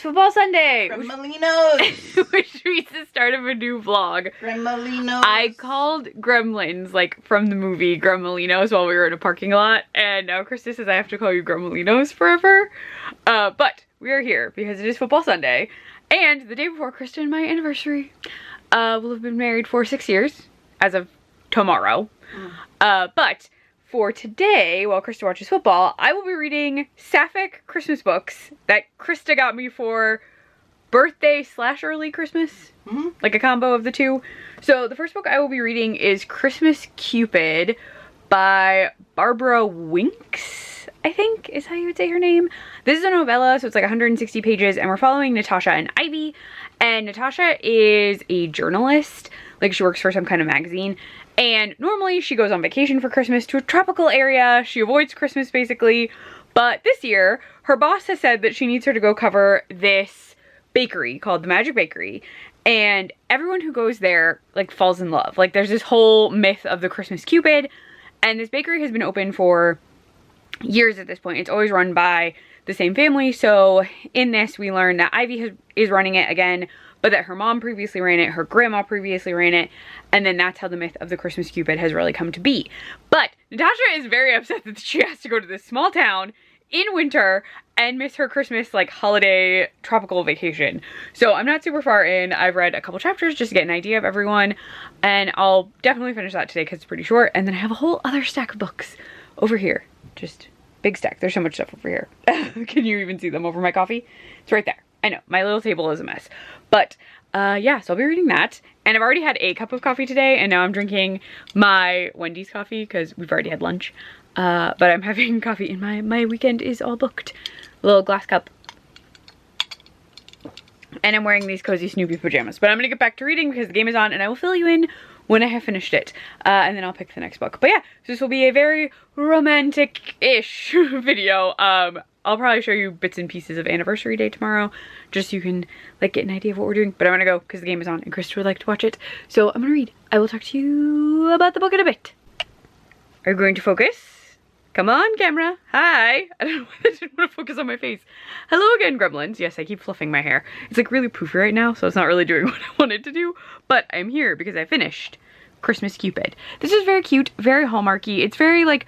is Football Sunday! Gremlinos! Which means the start of a new vlog. Gremlinos! I called Gremlins, like, from the movie Gremlinos while we were in a parking lot, and now Krista says I have to call you Gremlinos forever. But we are here because it is Football Sunday, and the day before Krista and my anniversary. We'll have been married for 6 years, as of tomorrow. But for today, while Krista watches football, I will be reading Sapphic Christmas books that Krista got me for birthday / early Christmas. Like a combo of the two. So the first book I will be reading is Christmas Cupid by Barbara Winks, I think is how you would say her name. This is a novella, so it's like 160 pages, and we're following Natasha and Ivy. And Natasha is a journalist, like she works for some kind of magazine. And normally she goes on vacation for Christmas to a tropical area. She avoids Christmas basically. But this year, her boss has said that she needs her to go cover this bakery called the Magic Bakery. And everyone who goes there like falls in love. Like there's this whole myth of the Christmas Cupid. And this bakery has been open for years at this point. It's always run by the same family. So in this we learn that Ivy is running it again, but that her mom previously ran it, her grandma previously ran it, and then that's how the myth of the Christmas Cupid has really come to be. But Natasha is very upset that she has to go to this small town in winter and miss her Christmas like holiday tropical vacation. So I'm not super far in. I've read a couple chapters just to get an idea of everyone, and I'll definitely finish that today because it's pretty short. And then I have a whole other stack of books over here. Just big stack. There's so much stuff over here. Can you even see them over my coffee? It's right there. I know, my little table is a mess. But yeah, so I'll be reading that. And I've already had a cup of coffee today, and now I'm drinking my Wendy's coffee because we've already had lunch. But I'm having coffee and my weekend is all booked. A little glass cup. And I'm wearing these cozy Snoopy pajamas. But I'm gonna get back to reading because the game is on, and I will fill you in when I have finished it. And then I'll pick the next book. But yeah, so this will be a very romantic-ish video. I'll probably show you bits and pieces of anniversary day tomorrow, just so you can like get an idea of what we're doing. But I'm gonna go because the game is on and Krista would like to watch it. So I'm gonna read. I will talk to you about the book in a bit. Are you going to focus? Come on, camera. Hi. I don't know why I didn't want to focus on my face. Hello again, gremlins. Yes, I keep fluffing my hair. It's like really poofy right now, so it's not really doing what I wanted to do. But I'm here because I finished Christmas Cupid. This is very cute, very hallmarky. It's very like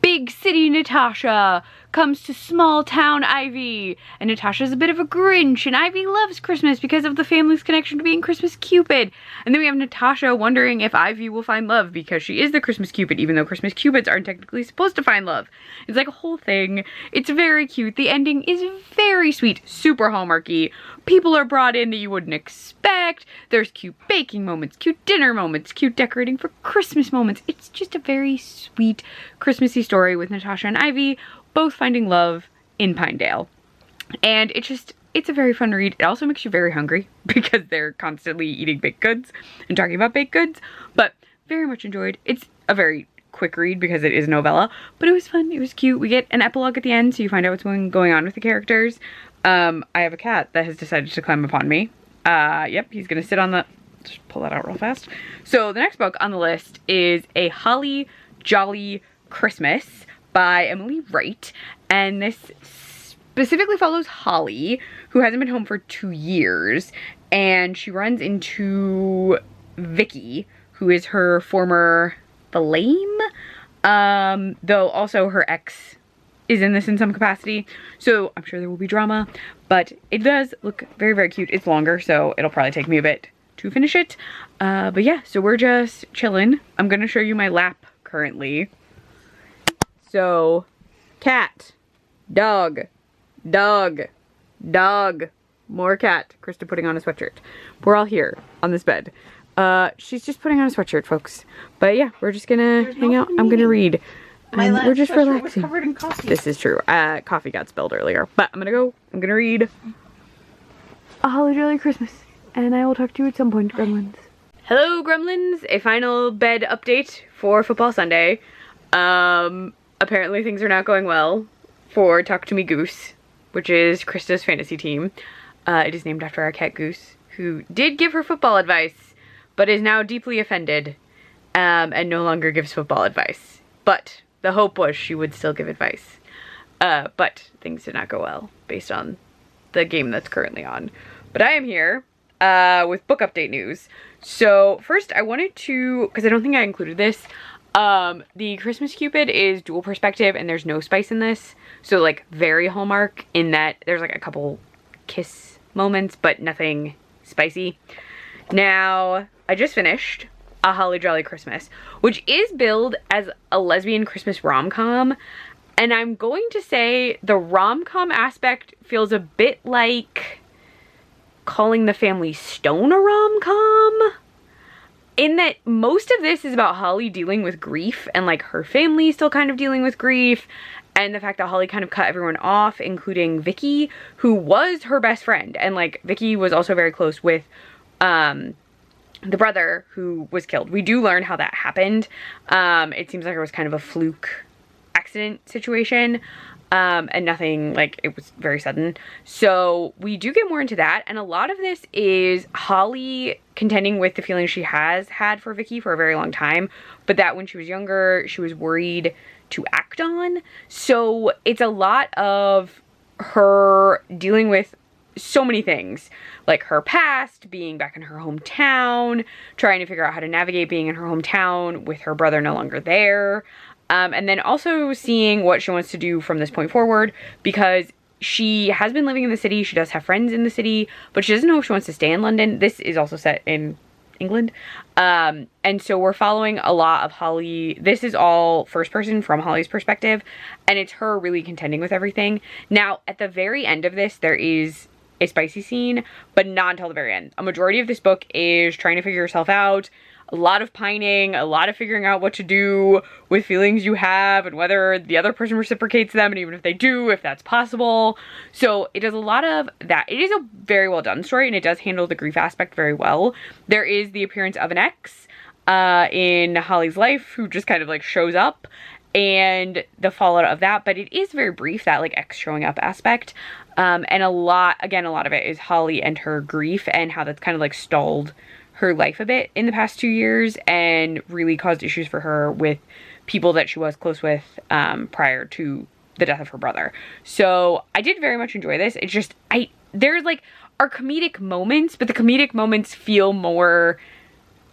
big city Natasha comes to small town Ivy, and Natasha's a bit of a Grinch, and Ivy loves Christmas because of the family's connection to being Christmas Cupid. And then we have Natasha wondering if Ivy will find love because she is the Christmas Cupid, even though Christmas Cupids aren't technically supposed to find love. It's like a whole thing. It's very cute. The ending is very sweet, super hallmarky. People are brought in that you wouldn't expect. There's cute baking moments, cute dinner moments, cute decorating for Christmas moments. It's just a very sweet Christmassy story with Natasha and Ivy both finding love in Pinedale. And it's a very fun read. It also makes you very hungry because they're constantly eating baked goods and talking about baked goods, but very much enjoyed. It's a very quick read because it is a novella, but it was fun. It was cute. We get an epilogue at the end, so you find out what's going on with the characters. I have a cat that has decided to climb upon me. Yep, he's gonna sit on the, just pull that out real fast. So the next book on the list is A Holly Jolly Christmas by Emily Wright, and this specifically follows Holly, who hasn't been home for 2 years, and she runs into Vicky, who is her former flame, though also her ex is in this in some capacity, so I'm sure there will be drama, but it does look very, very cute. It's longer, so it'll probably take me a bit to finish it, but yeah, so we're just chilling. I'm gonna show you my lap currently. So, cat, dog, dog, dog, more cat. Krista putting on a sweatshirt. We're all here on this bed. She's just putting on a sweatshirt, folks. But yeah, we're just gonna hang out. I'm gonna read. We're just relaxing. Was covered in coffee. This is true. Coffee got spilled earlier. But I'm gonna read A Holly Jolly Christmas. And I will talk to you at some point, gremlins. Hello, gremlins. A final bed update for Football Sunday. Apparently things are not going well for Talk to Me Goose, which is Krista's fantasy team. It is named after our cat Goose, who did give her football advice, but is now deeply offended, and no longer gives football advice. But the hope was she would still give advice. But things did not go well based on the game that's currently on. But I am here with book update news. So first I wanted to, because I don't think I included this, the Christmas Cupid is dual perspective and there's no spice in this. So like very Hallmark in that there's like a couple kiss moments, but nothing spicy. Now, I just finished A Holly Jolly Christmas, which is billed as a lesbian Christmas rom-com. And I'm going to say the rom-com aspect feels a bit like calling The Family Stone a rom-com. In that most of this is about Holly dealing with grief and like her family still kind of dealing with grief. And the fact that Holly kind of cut everyone off, including Vicky, who was her best friend. And like Vicky was also very close with the brother who was killed. We do learn how that happened. It seems like it was kind of a fluke accident situation. And nothing, like, it was very sudden. So we do get more into that. And a lot of this is Holly contending with the feelings she has had for Vicky for a very long time, but that when she was younger, she was worried to act on. So it's a lot of her dealing with so many things, like her past, being back in her hometown, trying to figure out how to navigate being in her hometown with her brother no longer there. And then also seeing what she wants to do from this point forward, because she has been living in the city. She does have friends in the city, but she doesn't know if she wants to stay in London. This is also set in England. And so we're following a lot of Holly. This is all first person from Holly's perspective, and it's her really contending with everything. Now, at the very end of this, there is a spicy scene, but not until the very end. A majority of this book is trying to figure yourself out. A lot of pining, a lot of figuring out what to do with feelings you have and whether the other person reciprocates them, and even if they do, if that's possible. So it does a lot of that. It is a very well done story, and it does handle the grief aspect very well. There is the appearance of an ex in Holly's life who just kind of like shows up, and the fallout of that, but it is very brief, that like ex showing up aspect. And a lot of it is Holly and her grief and how that's kind of like stalled her life a bit in the past 2 years and really caused issues for her with people that she was close with prior to the death of her brother. So I did very much enjoy this. It's just, there's like are comedic moments, but the comedic moments feel more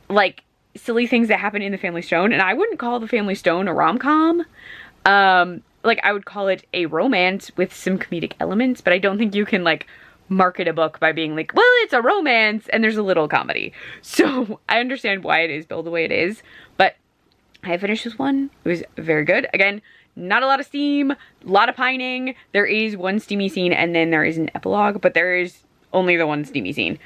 like silly things that happen in The Family Stone. And I wouldn't call The Family Stone a rom-com. Like I would call it a romance with some comedic elements, but I don't think you can like market a book by being like, well, it's a romance and there's a little comedy. So I understand why it is billed the way it is, but I finished this one. It was very good. Again, not a lot of steam, a lot of pining. There is one steamy scene and then there is an epilogue, but there is only the one steamy scene.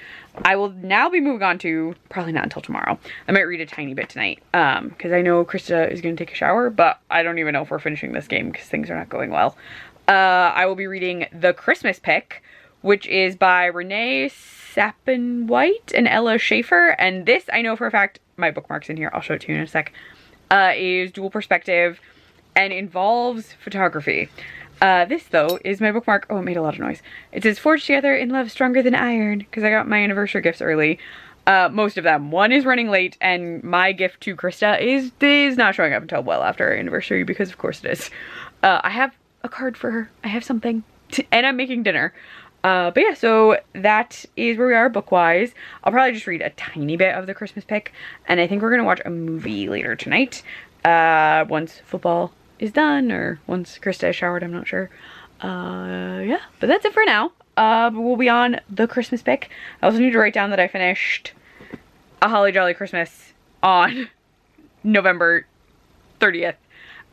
I will now be moving on to, probably not until tomorrow. I might read a tiny bit tonight because I know Krista is going to take a shower, but I don't even know if we're finishing this game because things are not going well. I will be reading The Christmas Pick, which is by Renee Sappin-White and Ella Schaefer. And this, I know for a fact, my bookmark's in here, I'll show it to you in a sec, is dual perspective and involves photography. This, though, is my bookmark. Oh, it made a lot of noise. It says, forged together in love stronger than iron, because I got my anniversary gifts early. Most of them. One is running late, and my gift to Krista is not showing up until well after our anniversary, because of course it is. I have a card for her. I have something. And I'm making dinner. But yeah, so that is where we are book-wise. I'll probably just read a tiny bit of The Christmas Pick, and I think we're gonna watch a movie later tonight. Once football is done, or once Krista is showered, I'm not sure. Yeah, but that's it for now. We'll be on The Christmas Pick. I also need to write down that I finished A Holly Jolly Christmas on November 30th.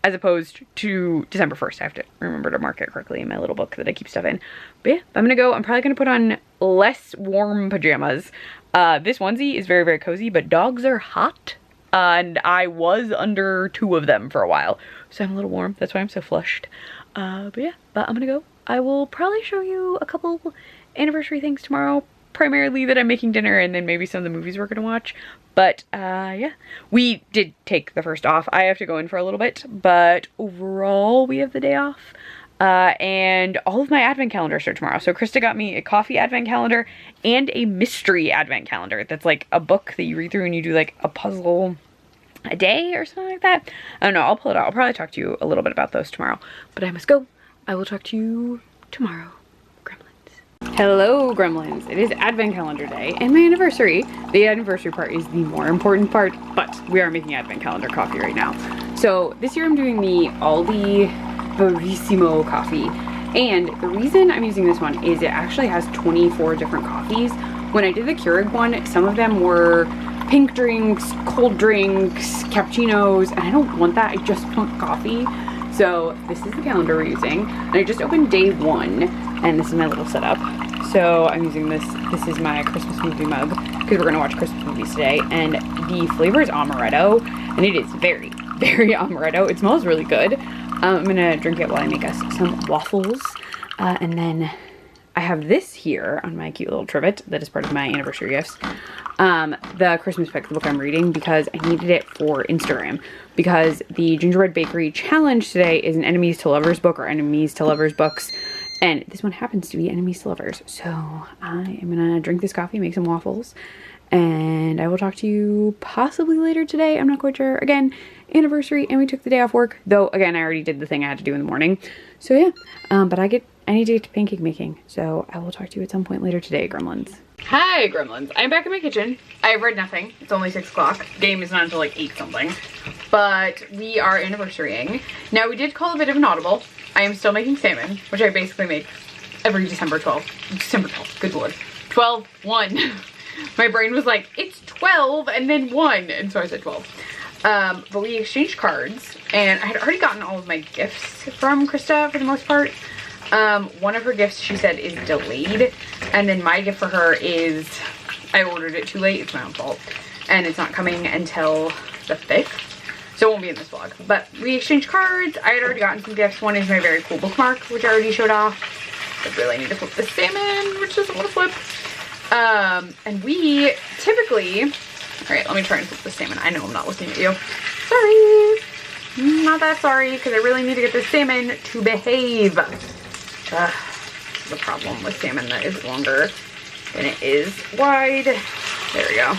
As opposed to December 1st. I have to remember to mark it correctly in my little book that I keep stuff in. But yeah, I'm gonna go. I'm probably gonna put on less warm pajamas. This onesie is very, very cozy, but dogs are hot. And I was under 2 of them for a while. So I'm a little warm. That's why I'm so flushed. But yeah, I'm gonna go. I will probably show you a couple anniversary things tomorrow. Primarily that I'm making dinner and then maybe some of the movies we're gonna watch. But yeah, we did take the first off. I have to go in for a little bit, but overall we have the day off. And all of my advent calendars are tomorrow. So Krista got me a coffee advent calendar and a mystery advent calendar. That's like a book that you read through and you do like a puzzle a day or something like that. I don't know, I'll pull it out. I'll probably talk to you a little bit about those tomorrow. But I must go. I will talk to you tomorrow, Gremlins. Hello gremlins, it is advent calendar day and my anniversary. The anniversary part is the more important part, but we are making advent calendar coffee right now. So this year I'm doing the Aldi Verissimo coffee, and the reason I'm using this one is it actually has 24 different coffees. When I did the Keurig one, some of them were pink drinks, cold drinks, cappuccinos, and I don't want that, I just want coffee. So this is the calendar we're using, and I just opened day 1, and this is my little setup. So I'm using this is my Christmas movie mug, because we're gonna watch Christmas movies today, and the flavor is amaretto, and it is very, very amaretto. It smells really good. I'm gonna drink it while I make us some waffles, and then I have this here on my cute little trivet that is part of my anniversary gifts. The Christmas pick, the book I'm reading, because I needed it for Instagram, because the Gingerbread Bakery challenge today is an enemies to lovers book, or enemies to lovers books, and this one happens to be enemies to lovers. So I am gonna drink this coffee, make some waffles, and I will talk to you possibly later today. I'm not quite sure. Again, anniversary, and we took the day off work, though again I already did the thing I had to do in the morning. So yeah, but I need to get to pancake making, so I will talk to you at some point later today, gremlins. Hi gremlins, I'm back in my kitchen. I've read nothing. It's only 6 o'clock. Game is not until like 8 something. But we are anniversarying. Now we did call a bit of an audible. I am still making salmon, which I basically make every December 12th. December 12th, good lord. 12, 1. My brain was like, it's 12 and then 1, and so I said 12. But we exchanged cards, and I had already gotten all of my gifts from Krista for the most part. One of her gifts, she said, is delayed, and then my gift for her is, I ordered it too late, it's my own fault, and it's not coming until the 5th, so it won't be in this vlog. But we exchanged cards. I had already gotten some gifts. One is my very cool bookmark, which I already showed off. I really need to flip the salmon, which doesn't want to flip. And we typically, all right, let me try and flip the salmon. I know I'm not looking at you. Sorry. Not that sorry, because I really need to get this salmon to behave. The problem with salmon that is longer than it is wide. There we go.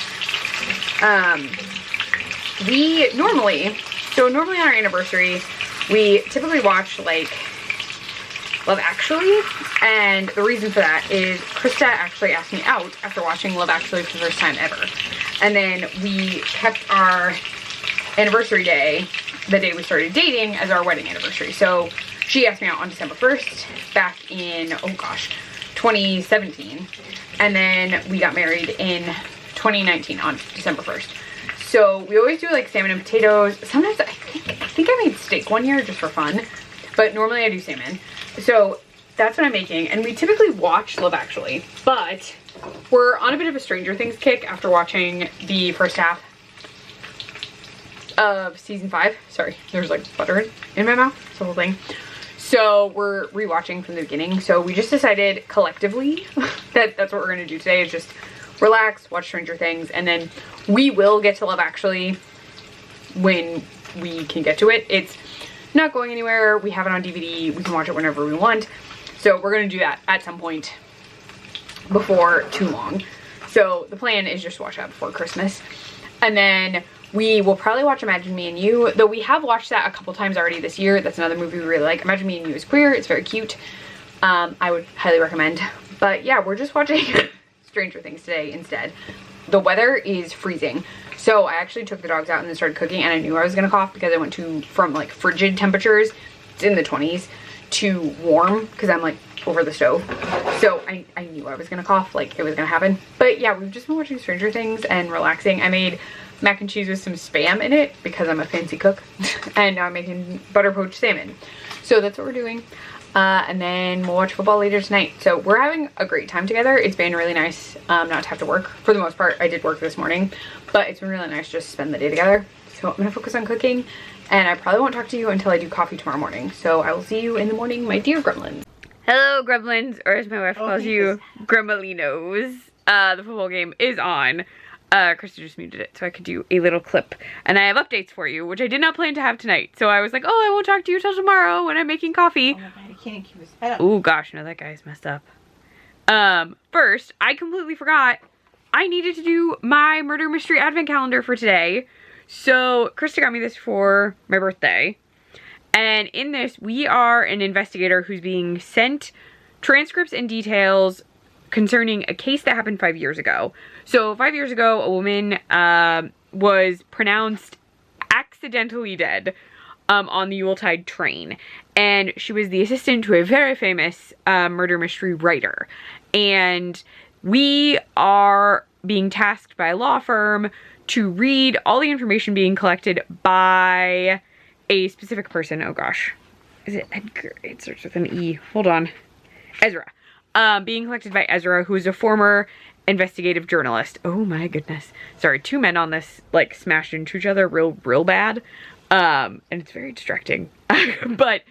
Normally on our anniversary, we typically watch like Love Actually, and the reason for that is Krista actually asked me out after watching Love Actually for the first time ever. And then we kept our anniversary day, the day we started dating, as our wedding anniversary. So she asked me out on December 1st back in, oh gosh, 2017. And then we got married in 2019 on December 1st. So we always do like salmon and potatoes. Sometimes I think I made steak one year just for fun, but normally I do salmon. So that's what I'm making. And we typically watch Love Actually, but we're on a bit of a Stranger Things kick after watching the first half of season 5. Sorry, there's like butter in my mouth. It's the whole thing. So we're rewatching from the beginning. So we just decided collectively that that's what we're gonna do today, is just relax, watch Stranger Things, and then we will get to Love Actually when we can get to it. It's not going anywhere. We have it on DVD. We can watch it whenever we want. So we're gonna do that at some point before too long. So the plan is just to watch that before Christmas. And then we will probably watch Imagine Me and You, though we have watched that a couple times already this year. That's another movie we really like. Imagine Me and You is queer. It's very cute. I would highly recommend. But yeah, we're just watching Stranger Things today instead. The weather is freezing. So I actually took the dogs out and then started cooking, and I knew I was gonna cough because I went from like frigid temperatures, it's in the 20s, to warm because I'm like over the stove. So I knew I was gonna cough, like it was gonna happen. But yeah, we've just been watching Stranger Things and relaxing. I made mac and cheese with some Spam in it because I'm a fancy cook. And now I'm making butter poached salmon. So that's what we're doing. And then we'll watch football later tonight. So we're having a great time together. It's been really nice not to have to work. For the most part, I did work this morning, but it's been really nice just to spend the day together. So I'm gonna focus on cooking, and I probably won't talk to you until I do coffee tomorrow morning. So I will see you in the morning, my dear gremlins. Hello gremlins, or as my wife calls you, gremlinos. The football game is on. Krista just muted it so I could do a little clip, and I have updates for you, which I did not plan to have tonight. So I was like, oh, I won't talk to you till tomorrow when I'm making coffee. Oh my god, he can't keep his head up. Oh gosh, no, that guy's messed up. First, I completely forgot I needed to do my murder mystery advent calendar for today. So Krista got me this for my birthday, and in this we are an investigator who's being sent transcripts and details concerning a case that happened 5 years ago. So 5 years ago, a woman was pronounced accidentally dead on the Yuletide train. And she was the assistant to a very famous murder mystery writer. And we are being tasked by a law firm to read all the information being collected by a specific person. Oh gosh. Is it Edgar? It starts with an E. Hold on. Ezra. Being collected by Ezra, who is a former investigative journalist. Oh my goodness. Sorry, two men on this, like, smashed into each other real bad. And it's very distracting. But,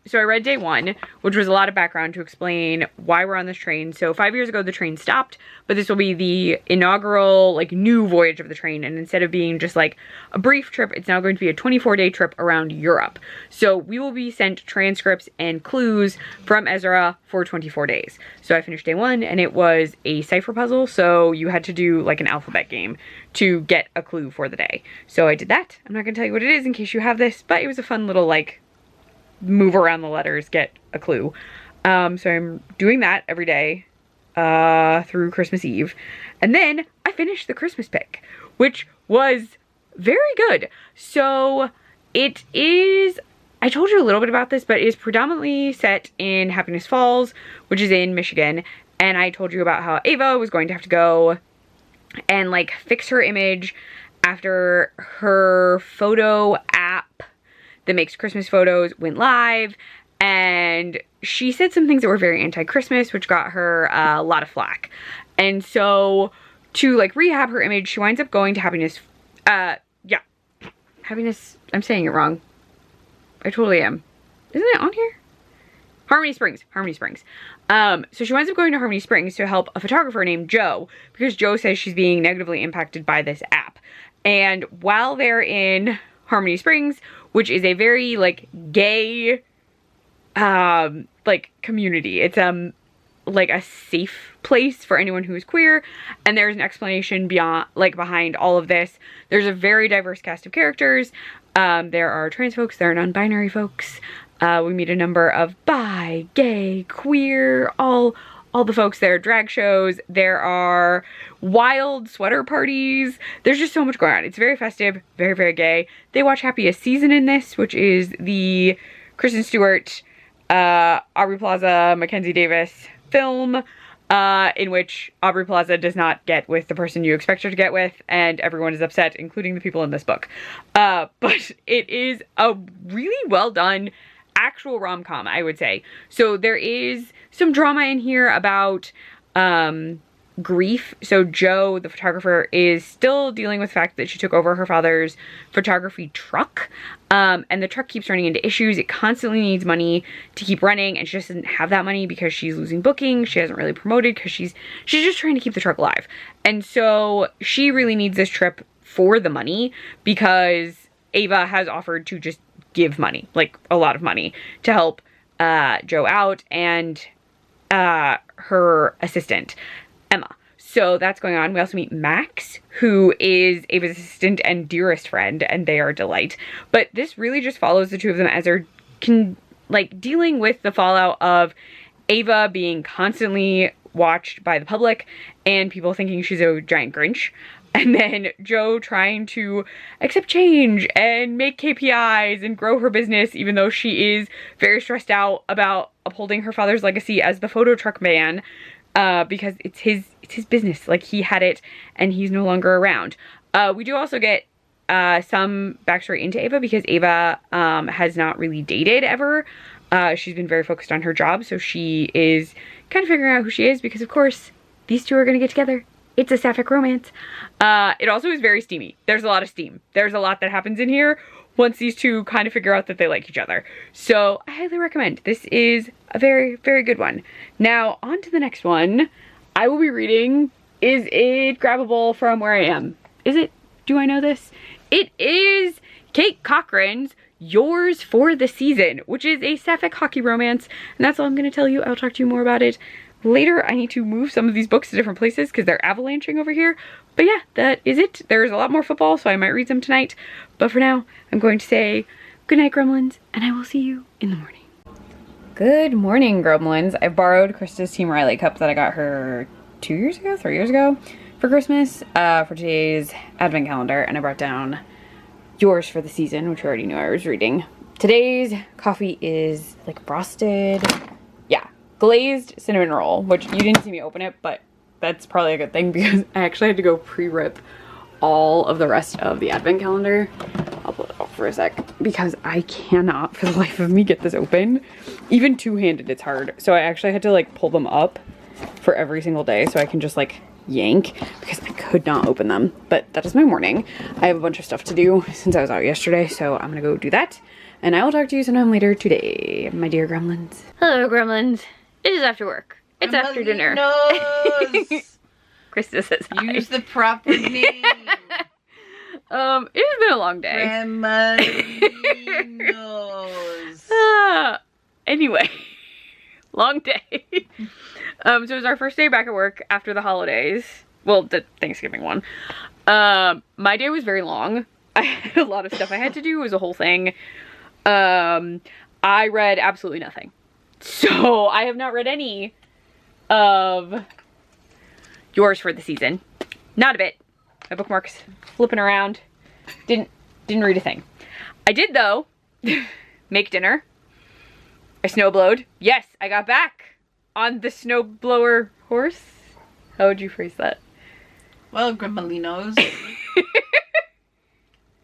so I read day one, which was a lot of background to explain why we're on this train. So 5 years ago, the train stopped, but this will be the inaugural, like, new voyage of the train. And instead of being just like a brief trip, it's now going to be a 24-day trip around Europe. So we will be sent transcripts and clues from Ezra for 24 days. So I finished day one, and it was a cipher puzzle. So you had to do like an alphabet game to get a clue for the day. So I did that. I'm not gonna tell you what it is in case you have this, but it was a fun little, like, move around the letters, get a clue. So I'm doing that every day through Christmas Eve. And then I finished the Christmas pick, which was very good. So it is, I told you a little bit about this, but it is predominantly set in Happiness Falls, which is in Michigan. And I told you about how Ava was going to have to go and, like, fix her image after her photo app that makes Christmas photos went live, and she said some things that were very anti-Christmas, which got her a lot of flack. And so to, like, rehab her image, she winds up going to Happiness, Happiness, I'm saying it wrong. I totally am. Isn't it on here? Harmony Springs. So she winds up going to Harmony Springs to help a photographer named Joe, because Joe says she's being negatively impacted by this app. And while they're in Harmony Springs, which is a very, like, gay, like, community. It's, like, a safe place for anyone who is queer, and there's an explanation beyond, like, behind all of this. There's a very diverse cast of characters. There are trans folks, there are non-binary folks. We meet a number of bi, gay, queer, all the folks there, drag shows, there are wild sweater parties. There's just so much going on. It's very festive, very, very gay. They watch Happiest Season in this, which is the Kristen Stewart, Aubrey Plaza, Mackenzie Davis film, in which Aubrey Plaza does not get with the person you expect her to get with, and everyone is upset, including the people in this book. But it is a really well done actual rom-com, I would say. So there is some drama in here about grief. So Joe, the photographer, is still dealing with the fact that she took over her father's photography truck, and the truck keeps running into issues. It constantly needs money to keep running, and she just doesn't have that money because she's losing bookings. She hasn't really promoted because she's just trying to keep the truck alive. And so she really needs this trip for the money, because Ava has offered to just give money, like a lot of money, to help Joe out and her assistant, Emma. So that's going on. We also meet Max, who is Ava's assistant and dearest friend, and they are a delight. But this really just follows the two of them as they're dealing with the fallout of Ava being constantly watched by the public and people thinking she's a giant Grinch. And then Joe trying to accept change and make KPIs and grow her business, even though she is very stressed out about upholding her father's legacy as the photo truck man, because it's his business. Like, he had it and he's no longer around. We do also get some backstory into Ava, because Ava has not really dated ever. She's been very focused on her job, so she is kind of figuring out who she is, because of course these two are going to get together. It's a sapphic romance. It also is very steamy. There's a lot of steam. There's a lot that happens in here once these two kind of figure out that they like each other. So I highly recommend. This is a very, very good one. Now, on to the next one. I will be reading, is it grabbable from where I am? Is it? Do I know this? It is Kate Cochran's Yours for the Season, which is a sapphic hockey romance. And that's all I'm going to tell you. I'll talk to you more about it later. I need to move some of these books to different places because they're avalanching over here. But yeah, that is it. There's a lot more football, so I might read some tonight. But for now, I'm going to say good night, gremlins, and I will see you in the morning. Good morning, gremlins. I borrowed Krista's Team Riley cup that I got her 3 years ago for Christmas for today's advent calendar, and I brought down yours for the season, which I already knew I was reading. Today's coffee is like frosted, yeah, glazed cinnamon roll, which you didn't see me open it, but that's probably a good thing because I actually had to go pre-rip all of the rest of the advent calendar. I'll pull it off for a sec because I cannot for the life of me get this open. Even two-handed it's hard. So I actually had to like pull them up for every single day so I can just like yank because I could not open them. But that is my morning. I have a bunch of stuff to do since I was out yesterday, so I'm gonna go do that. And I will talk to you sometime later today, my dear gremlins. Hello, gremlins. It is after work. It's after dinner. Krista says hi. Use the proper name. It has been a long day. Anyway, long day. So it was our first day back at work after the holidays. Well, the Thanksgiving one. My day was very long. I had a lot of stuff I had to do. It was a whole thing. I read absolutely nothing. So I have not read any of yours for the season. Not a bit. My bookmark's flipping around. Didn't read a thing. I did though make dinner. I snowblowed. Yes, I got back on the snowblower horse. How would you phrase that? Well, Gremlinos.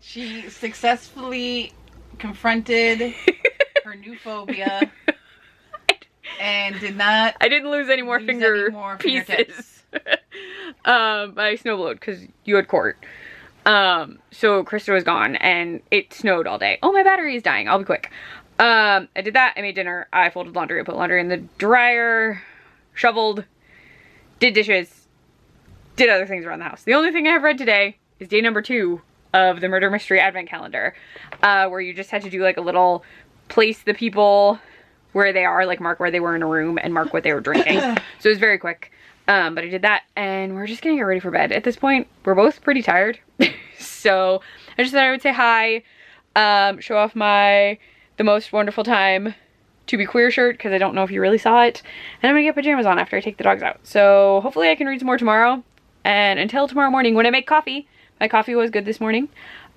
She successfully confronted her new phobia and did not. I didn't lose any more finger pieces. I snowblowed because you had court. So Krista was gone and it snowed all day. Oh, my battery is dying. I'll be quick. I did that. I made dinner. I folded laundry. I put laundry in the dryer, shoveled, did dishes, did other things around the house. The only thing I have read today is day number 2 of the Murder Mystery Advent Calendar, where you just had to do like a little place the people where they are, like mark where they were in a room and mark what they were drinking. So it was very quick. But I did that and we're just gonna get ready for bed. At this point, we're both pretty tired. So I just thought I would say hi, show off the most wonderful time to be queer shirt because I don't know if you really saw it. And I'm gonna get pajamas on after I take the dogs out. So hopefully I can read some more tomorrow. And until tomorrow morning when I make coffee, my coffee was good this morning.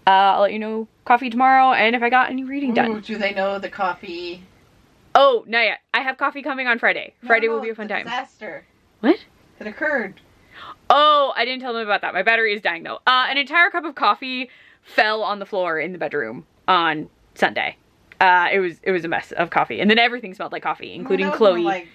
I'll let you know coffee tomorrow and if I got any reading done. Do they know the coffee? Oh, not yet. I have coffee coming on Friday. Friday will be a fun time. Disaster. What? That occurred. Oh, I didn't tell them about that. My battery is dying though. An entire cup of coffee fell on the floor in the bedroom on Sunday. It was a mess of coffee, and then everything smelled like coffee, including Chloe. Like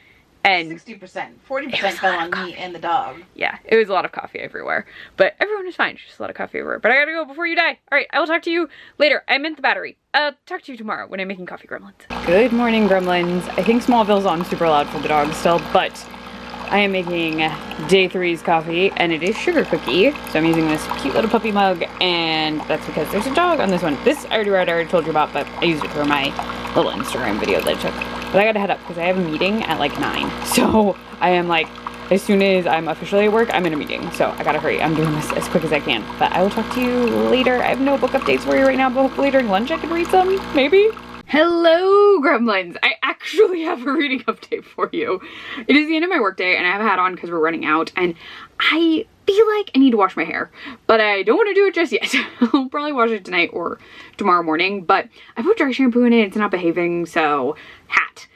and 60%, 40% fell on me and the dog. Yeah, it was a lot of coffee everywhere, but everyone was fine. Just a lot of coffee everywhere. But I gotta go before you die. All right, I will talk to you later. I meant the battery. Talk to you tomorrow when I'm making coffee, gremlins. Good morning, gremlins. I think Smallville's on super loud for the dogs still, but I am making day 3's coffee, and it is sugar cookie. So I'm using this cute little puppy mug, and that's because there's a dog on this one. This I already told you about, but I used it for my little Instagram video that I took. But I gotta head up because I have a meeting at like 9. So I am like, as soon as I'm officially at work, I'm in a meeting. So I gotta hurry. I'm doing this as quick as I can. But I will talk to you later. I have no book updates for you right now, but hopefully during lunch I can read some, maybe. Hello, gremlins. I actually have a reading update for you. It is the end of my workday and I have a hat on because we're running out and I feel like I need to wash my hair, but I don't want to do it just yet. I'll probably wash it tonight or tomorrow morning, but I put dry shampoo in it. It's not behaving, so hat.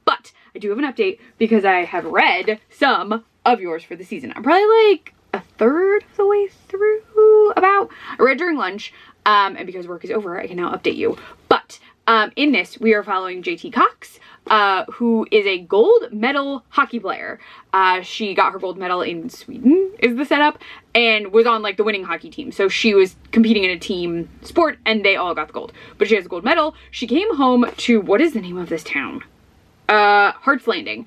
But I do have an update because I have read some of yours for the season. I'm probably like a third of the way through about. I read during lunch, and because work is over, I can now update you. But in this, we are following JT Cox, who is a gold medal hockey player. She got her gold medal in Sweden, is the setup, and was on like the winning hockey team. So she was competing in a team sport and they all got the gold. But she has a gold medal. She came home to, what is the name of this town? Hearts Landing.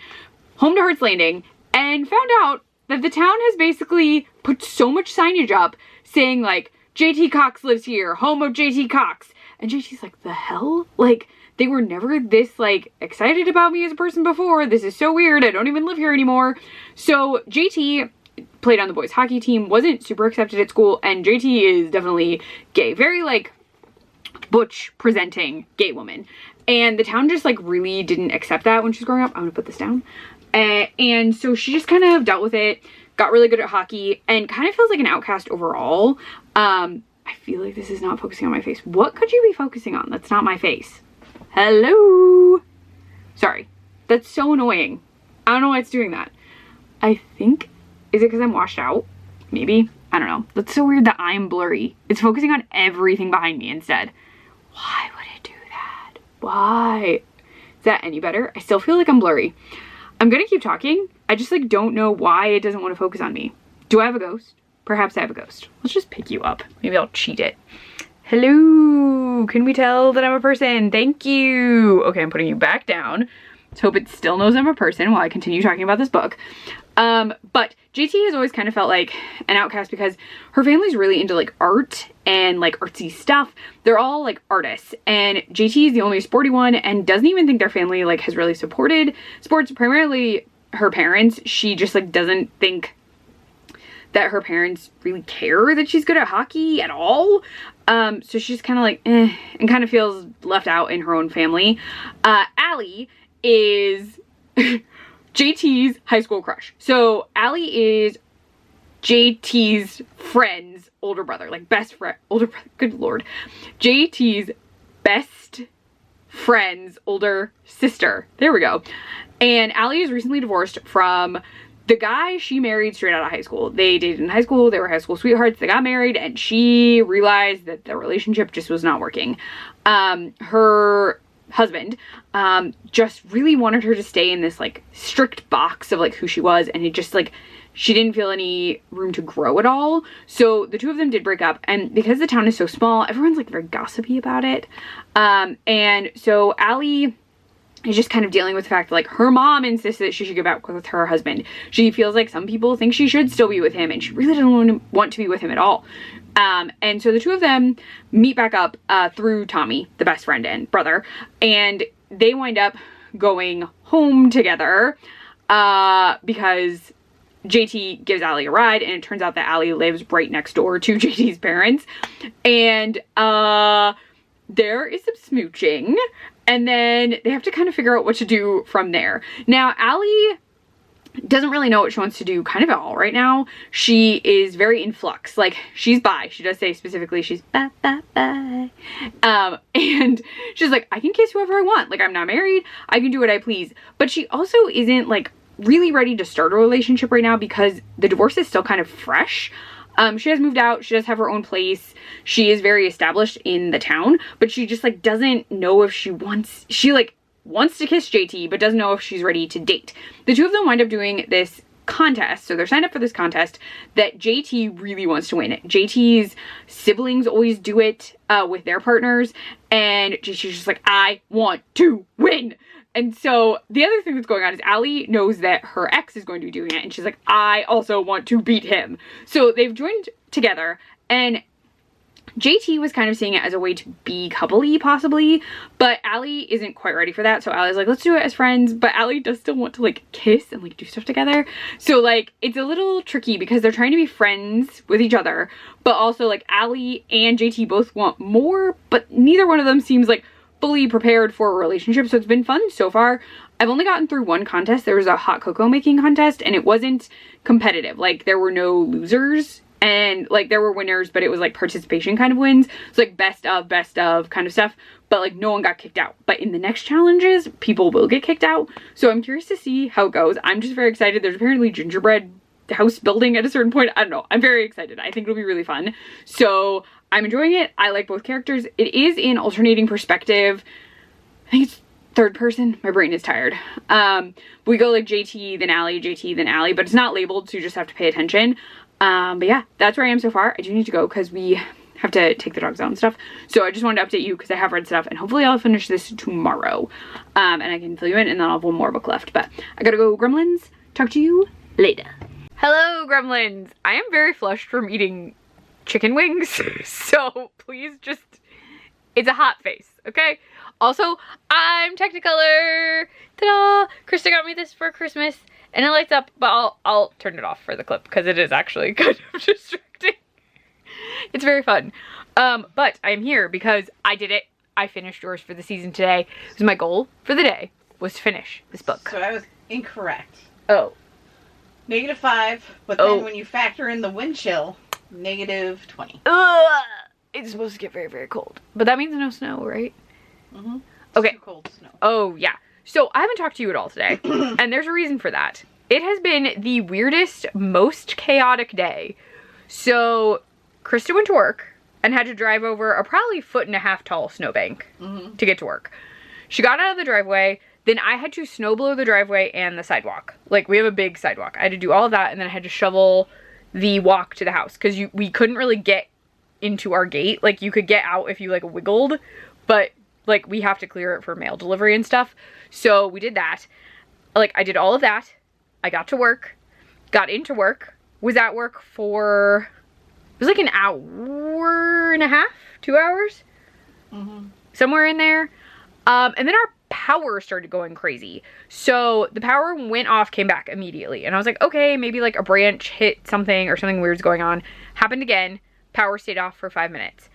Home to Hearts Landing, and found out that the town has basically put so much signage up saying like, JT Cox lives here, home of JT Cox. And JT's like, the hell? Like, they were never this, like, excited about me as a person before. This is so weird. I don't even live here anymore. So JT played on the boys hockey team, wasn't super accepted at school, and JT is definitely gay. Very, like, butch presenting gay woman. And the town just like really didn't accept that when she was growing up. I'm gonna put this down. And so she just kind of dealt with it, got really good at hockey, and kind of feels like an outcast overall. I feel like this is not focusing on my face. What could you be focusing on? That's not my face. Hello? Sorry. That's so annoying. I don't know why it's doing that. I think, is it because I'm washed out? Maybe. I don't know. That's so weird that I'm blurry. It's focusing on everything behind me instead. Why would it do that? Why? Is that any better? I still feel like I'm blurry. I'm gonna keep talking. I just like don't know why it doesn't want to focus on me. Do I have a ghost? Perhaps I have a ghost. Let's just pick you up. Maybe I'll cheat it. Hello, can we tell that I'm a person? Thank you. Okay, I'm putting you back down. Let's hope it still knows I'm a person while I continue talking about this book. But JT has always kind of felt like an outcast because her family's really into like art and like artsy stuff. They're all like artists, and JT is the only sporty one and doesn't even think their family like has really supported sports. Primarily her parents. She just like doesn't think that her parents really care that she's good at hockey at all. So she's kind of like, and kind of feels left out in her own family. Allie is JT's high school crush. So Allie is JT's friend's older brother, like best friend, older brother, good lord. JT's best friend's older sister. There we go. And Allie is recently divorced from the guy she married straight out of high school. They dated in high school, they were high school sweethearts, they got married, and she realized that the relationship just was not working. Her husband just really wanted her to stay in this like strict box of like who she was, and it just like she didn't feel any room to grow at all. So the two of them did break up, and because the town is so small, everyone's like very gossipy about it. And so Allie is just kind of dealing with the fact that like her mom insists that she should get back with her husband. She feels like some people think she should still be with him, and she really doesn't want to be with him at all. And so the two of them meet back up through Tommy, the best friend and brother, and they wind up going home together because JT gives Allie a ride, and it turns out that Allie lives right next door to JT's parents. And there is some smooching, and then they have to kind of figure out what to do from there. Now, Allie doesn't really know what she wants to do kind of at all right now. She is very in flux. Like, she's bi. She does say specifically she's bi. And she's like, I can kiss whoever I want. Like, I'm not married. I can do what I please. But she also isn't like really ready to start a relationship right now because the divorce is still kind of fresh. She has moved out. She does have her own place. She is very established in the town, but she just like doesn't know if she wants to kiss JT, but doesn't know if she's ready to date. The two of them wind up doing this contest. So they're signed up for this contest that JT really wants to win. JT's siblings always do it with their partners, and she's just like, I want to win. And so the other thing that's going on is Allie knows that her ex is going to be doing it, and she's like, I also want to beat him. So they've joined together, and JT was kind of seeing it as a way to be coupley possibly, but Allie isn't quite ready for that. So Allie's like, let's do it as friends, but Allie does still want to like kiss and like do stuff together. So like it's a little tricky because they're trying to be friends with each other, but also like Allie and JT both want more, but neither one of them seems like fully prepared for a relationship. So it's been fun so far. I've only gotten through one contest. There was a hot cocoa making contest, and it wasn't competitive. Like there were no losers, and like there were winners, but it was like participation kind of wins. It's like best of kind of stuff, but like no one got kicked out. But in the next challenges, people will get kicked out. So I'm curious to see how it goes. I'm just very excited. There's apparently gingerbread house building at a certain point. I don't know. I'm very excited. I think it'll be really fun. So I'm enjoying it. I like both characters. It is in alternating perspective. I think it's third person. My brain is tired. We go like JT, then Allie, JT, then Allie, but it's not labeled, so you just have to pay attention. But yeah, that's where I am so far. I do need to go because we have to take the dogs out and stuff. So I just wanted to update you because I have read stuff, and hopefully I'll finish this tomorrow. And I can fill you in, and then I'll have one more book left. But I gotta go, gremlins. Talk to you later. Hello, gremlins. I am very flushed from eating chicken wings. So please just, it's a hot face, okay? Also, I'm Technicolor. Ta-da! Krista got me this for Christmas. And it lights up, but I'll turn it off for the clip because it is actually kind of distracting. It's very fun. But I'm here because I did it. I finished yours for the season today. It was my goal for the day, was to finish this book. So I was incorrect. Oh. -5, but then when you factor in the wind chill, -20. Ugh. It's supposed to get very, very cold. But that means no snow, right? Mm-hmm. Okay. Too cold snow. Oh, yeah. So I haven't talked to you at all today. And there's a reason for that. It has been the weirdest, most chaotic day. So Krista went to work and had to drive over a probably 1.5 foot tall snowbank to get to work. She got out of the driveway. Then I had to snow blow the driveway and the sidewalk. Like, we have a big sidewalk. I had to do all of that, and then I had to shovel the walk to the house because we couldn't really get into our gate. Like, you could get out if you like wiggled, but like we have to clear it for mail delivery and stuff. So we did that. Like, I did all of that. I got to work, got into work, was at work for, it was like an hour and a half, 2 hours, somewhere in there. And then our power started going crazy. So the power went off, came back immediately. And I was like, okay, maybe like a branch hit something or something weird's going on. Happened again. Power stayed off for 5 minutes.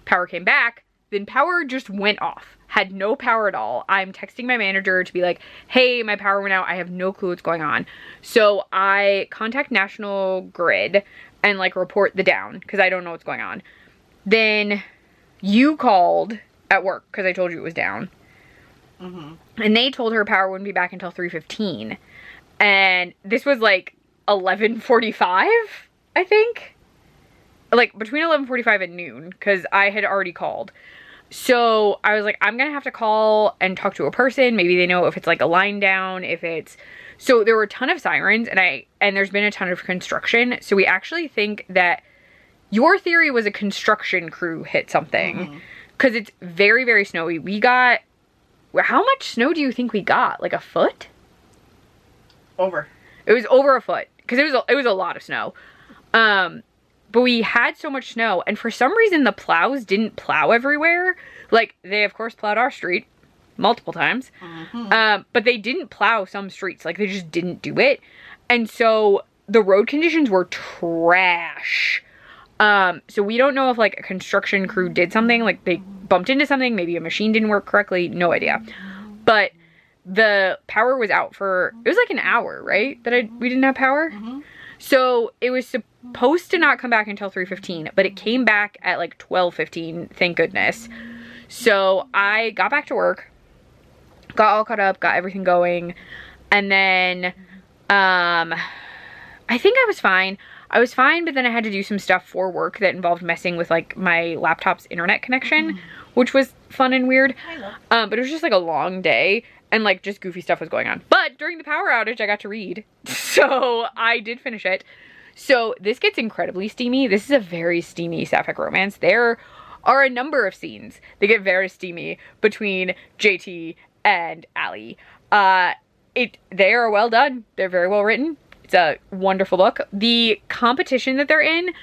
Power came back. Then power just went off. Had no power at all. I'm texting my manager to be like, hey, my power went out. I have no clue what's going on. So I contact National Grid and like report the down because I don't know what's going on. Then you called at work because I told you it was down. And they told her power wouldn't be back until 3:15. And this was like 11:45, I think. Like between 11:45 and noon, because I had already called. So I was like, I'm gonna have to call and talk to a person. Maybe they know if it's like a line down, if it's, so there were a ton of sirens and there's been a ton of construction. So we actually think that your theory was a construction crew hit something because it's very, very snowy. We got, how much snow do you think we got? Like a foot? Over. It was over a foot because it was a lot of snow. But we had so much snow, and for some reason the plows didn't plow everywhere. Like, they of course plowed our street multiple times, but they didn't plow some streets. Like, they just didn't do it. And so the road conditions were trash. So we don't know if like a construction crew did something, like they bumped into something, maybe a machine didn't work correctly, no idea. But the power was out for, it was like an hour, right? We didn't have power. So it was supposed to not come back until 3:15, but it came back at like 12:15, thank goodness. So I got back to work, got all caught up, got everything going, and then I think I was fine. I was fine, but then I had to do some stuff for work that involved messing with like my laptop's internet connection, which was fun and weird. But it was just like a long day. And like just goofy stuff was going on. But during the power outage, I got to read. So I did finish it. So this gets incredibly steamy. This is a very steamy Sapphic romance. There are a number of scenes that get very steamy between JT and Allie. They are well done. They're very well written. It's a wonderful book. The competition that they're in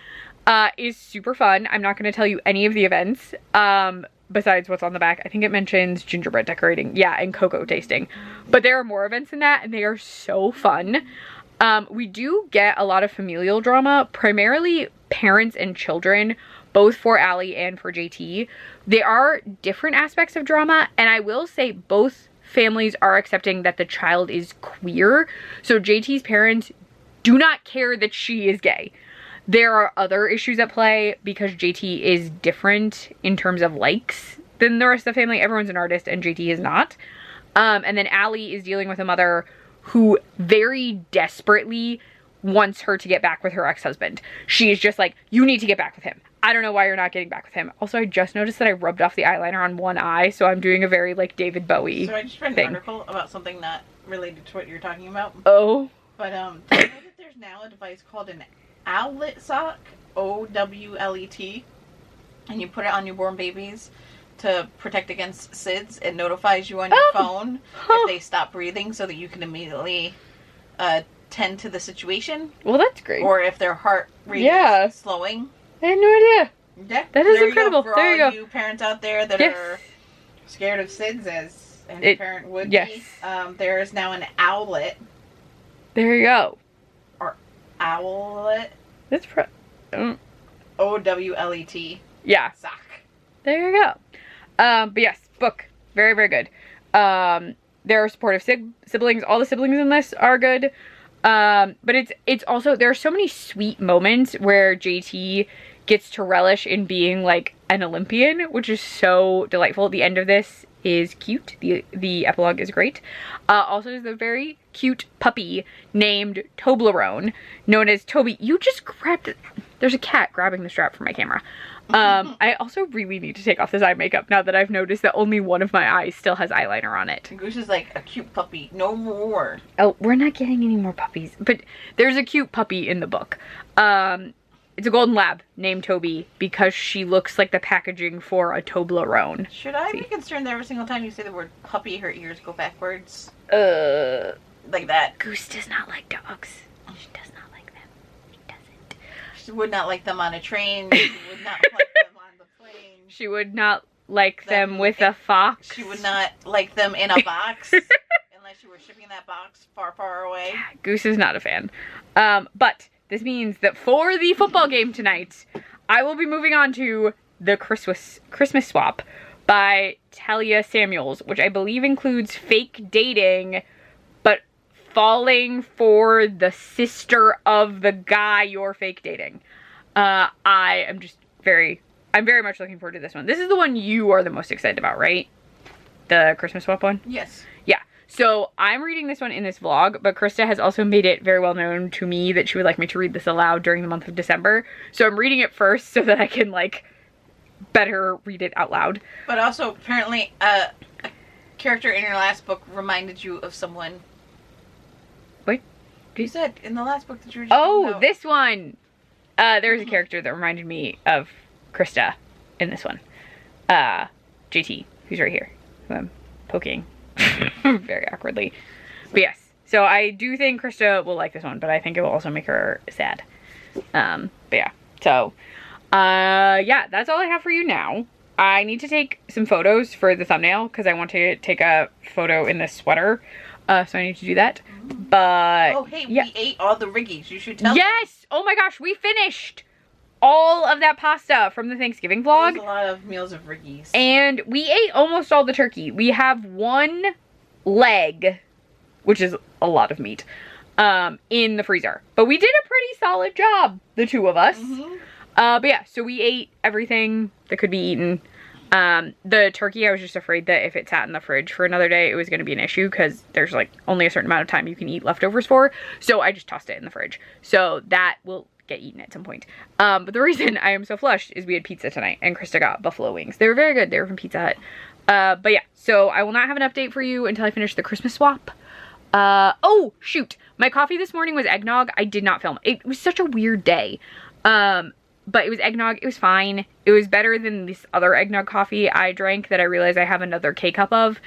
is super fun. I'm not going to tell you any of the events. Besides what's on the back. I think it mentions gingerbread decorating. Yeah, and cocoa tasting. But there are more events than that, and they are so fun. We do get a lot of familial drama, primarily parents and children, both for Allie and for JT. There are different aspects of drama, and I will say both families are accepting that the child is queer. So JT's parents do not care that she is gay. There are other issues at play because JT is different in terms of likes than the rest of the family. Everyone's an artist and JT is not. And then Allie is dealing with a mother who very desperately wants her to get back with her ex-husband. She is just like, you need to get back with him. I don't know why you're not getting back with him. Also, I just noticed that I rubbed off the eyeliner on one eye, so I'm doing a very like David Bowie So I just read an article about something not related to what you're talking about. Oh. But do you know that there's now a device called an owlet sock, OWLET, and you put it on newborn babies to protect against SIDS. It notifies you on your phone if they stop breathing so that you can immediately tend to the situation. Well, that's great. Or if their heart rate is slowing. I had no idea. Yeah. That is incredible. There you go. For all you parents out there that are scared of SIDS, as any parent would be, there is now an owlet. There you go. Owlet. That's OWLET. Yeah. Sock. There you go. But yes, book. Very, very good. There are supportive siblings. All the siblings in this are good. But it's also, there are so many sweet moments where JT gets to relish in being like an Olympian, which is so delightful. The end of this is cute. The epilogue is great. Also, there's a very cute puppy named Toblerone, known as Toby. You just grabbed it. There's a cat grabbing the strap for my camera. I also really need to take off this eye makeup now that I've noticed that only one of my eyes still has eyeliner on it. Goose is like a cute puppy. No more. Oh, we're not getting any more puppies. But there's a cute puppy in the book. It's a golden lab named Toby because she looks like the packaging for a Toblerone. Should I be concerned that every single time you say the word puppy, her ears go backwards? Like that. Goose does not like dogs. She does not like them. She doesn't. She would not like them on a train. She would not like them on the plane. She would not like them with a fox. She would not like them in a box. Unless you were shipping that box far, far away. Yeah, Goose is not a fan. But this means that for the football game tonight, I will be moving on to the Christmas Swap by Talia Samuels, which I believe includes fake dating, but falling for the sister of the guy you're fake dating. I'm very much looking forward to this one. This is the one you are the most excited about, right? The Christmas Swap one? Yes. Yeah. So I'm reading this one in this vlog, but Krista has also made it very well known to me that she would like me to read this aloud during the month of December. So I'm reading it first so that I can like better read it out loud. But also apparently a character in your last book reminded you of someone. Wait. You said in the last book that you were just talking about. This one. There's a character that reminded me of Krista in this one. JT, who's right here, who I'm poking very awkwardly. But yes, so I do think Krista will like this one, but I think it will also make her sad. But yeah, so yeah, that's all I have for you now. I need to take some photos for the thumbnail because I want to take a photo in this sweater. So I need to do that. But oh hey, yeah. We ate all the Riggies. You should tell Yes! them. Oh my gosh, we finished all of that pasta from the Thanksgiving vlog. There's a lot of meals of Riggies. And we ate almost all the turkey. We have one leg, which is a lot of meat, in the freezer. But we did a pretty solid job, the two of us. But yeah, so we ate everything that could be eaten. The turkey, I was just afraid that if it sat in the fridge for another day, it was going to be an issue because there's like only a certain amount of time you can eat leftovers for. So I just tossed it in the fridge. So that will get eaten at some point. But the reason I am so flushed is we had pizza tonight and Krista got buffalo wings. They were very good. They were from Pizza Hut. But yeah, so I will not have an update for you until I finish the Christmas swap. Oh shoot. My coffee this morning was eggnog. I did not film. It was such a weird day. But it was eggnog. It was fine. It was better than this other eggnog coffee I drank that I realized I have another K-cup of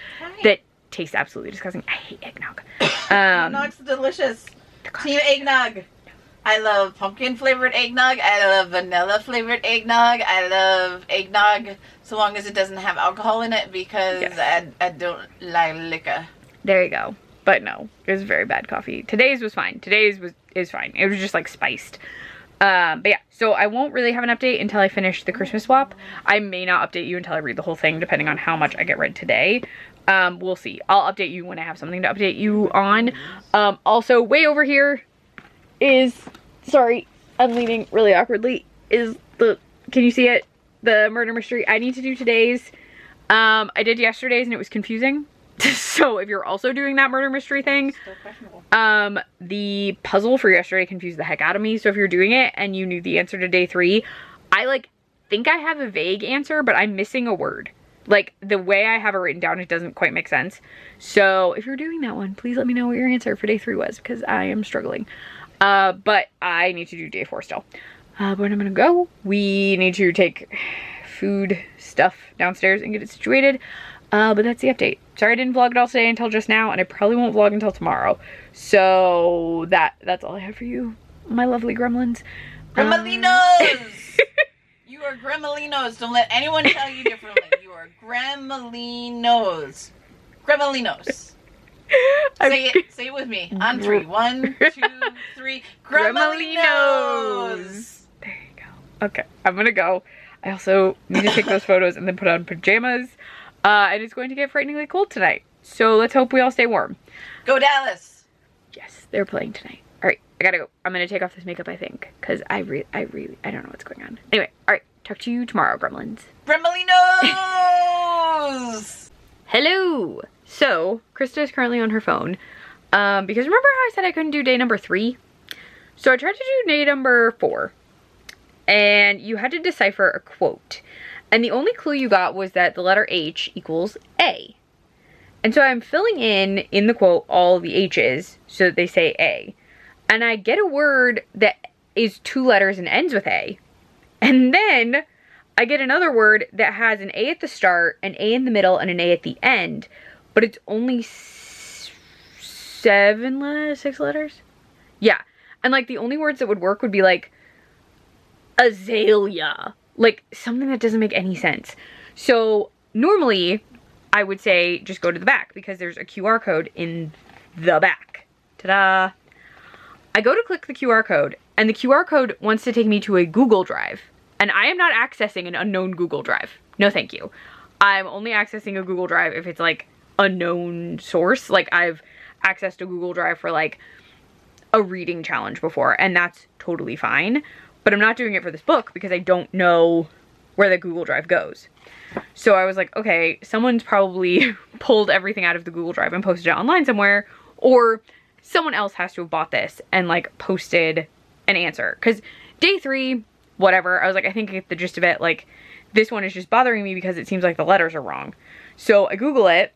that tastes absolutely disgusting. I hate eggnog. Eggnog's delicious. Team eggnog. I love pumpkin flavored eggnog. I love vanilla flavored eggnog. I love eggnog so long as it doesn't have alcohol in it because yes. I don't like liquor. There you go. But no, it was very bad coffee. Today's was fine. Today's is fine. It was just like spiced. But yeah, so I won't really have an update until I finish the Christmas swap. I may not update you until I read the whole thing, depending on how much I get read today. We'll see. I'll update you when I have something to update you on. Also, way over here is, sorry, I'm leaning really awkwardly, is the, can you see it? The murder mystery. I need to do today's. I did yesterday's and it was confusing. So if you're also doing that murder mystery thing, the puzzle for yesterday confused the heck out of me. So if you're doing it and you knew the answer to day 3, I like think I have a vague answer, but I'm missing a word. Like the way I have it written down, it doesn't quite make sense. So if you're doing that one, please let me know what your answer for day 3 was because I am struggling. But I need to do day 4 still. But when I'm gonna go, we need to take food stuff downstairs and get it situated. But that's the update. Sorry I didn't vlog it all today until just now, and I probably won't vlog until tomorrow. So that's all I have for you, my lovely gremlins. Gremlinos! You are gremlinos. Don't let anyone tell you differently. You are gremlinos. Gremlinos. Say it with me. On 3. 1, 2, 3. Gremlinos! There you go. Okay, I'm gonna go. I I also need to take those photos and then put on pajamas. And it's going to get frighteningly cold tonight. So let's hope we all stay warm. Go Dallas! Yes, they're playing tonight. All right, I gotta go. I'm gonna take off this makeup, I think, because I don't know what's going on. Anyway, all right, talk to you tomorrow, gremlins. Gremlinos! Hello. So Krista is currently on her phone because remember how I said I couldn't do day number 3? So I tried to do day number 4, and you had to decipher a quote, and the only clue you got was that the letter H equals A. And so I'm filling in the quote all the H's so that they say A. And I get a word that is 2 letters and ends with A. And then I get another word that has an A at the start, an A in the middle, and an A at the end. But it's only 6 letters? Yeah. And like the only words that would work would be like azalea. Like something that doesn't make any sense. So normally I would say just go to the back because there's a QR code in the back. Ta-da! I go to click the QR code and the QR code wants to take me to a Google Drive. And I am not accessing an unknown Google Drive. No thank you. I'm only accessing a Google Drive if it's like a known source. Like I've accessed a Google Drive for like a reading challenge before and that's totally fine. But I'm not doing it for this book because I don't know where the Google Drive goes. So I was like, okay, someone's probably pulled everything out of the Google Drive and posted it online somewhere, or someone else has to have bought this and like posted an answer. Because day 3, whatever, I was like, I think I get the gist of it. Like this one is just bothering me because it seems like the letters are wrong. So I Google it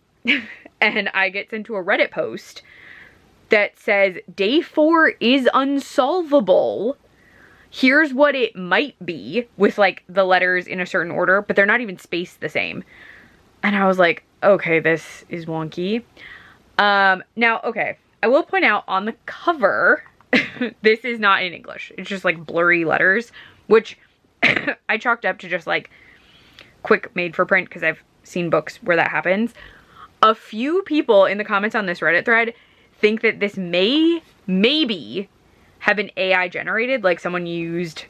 and I get sent to a Reddit post that says day 4 is unsolvable. Here's what it might be, with like the letters in a certain order, but they're not even spaced the same. And I was like, okay, this is wonky. Now, okay, I will point out on the cover, this is not in English. It's just like blurry letters, which I chalked up to just like quick made for print because I've seen books where that happens. A few people in the comments on this Reddit thread think that this maybe have been AI generated, like someone used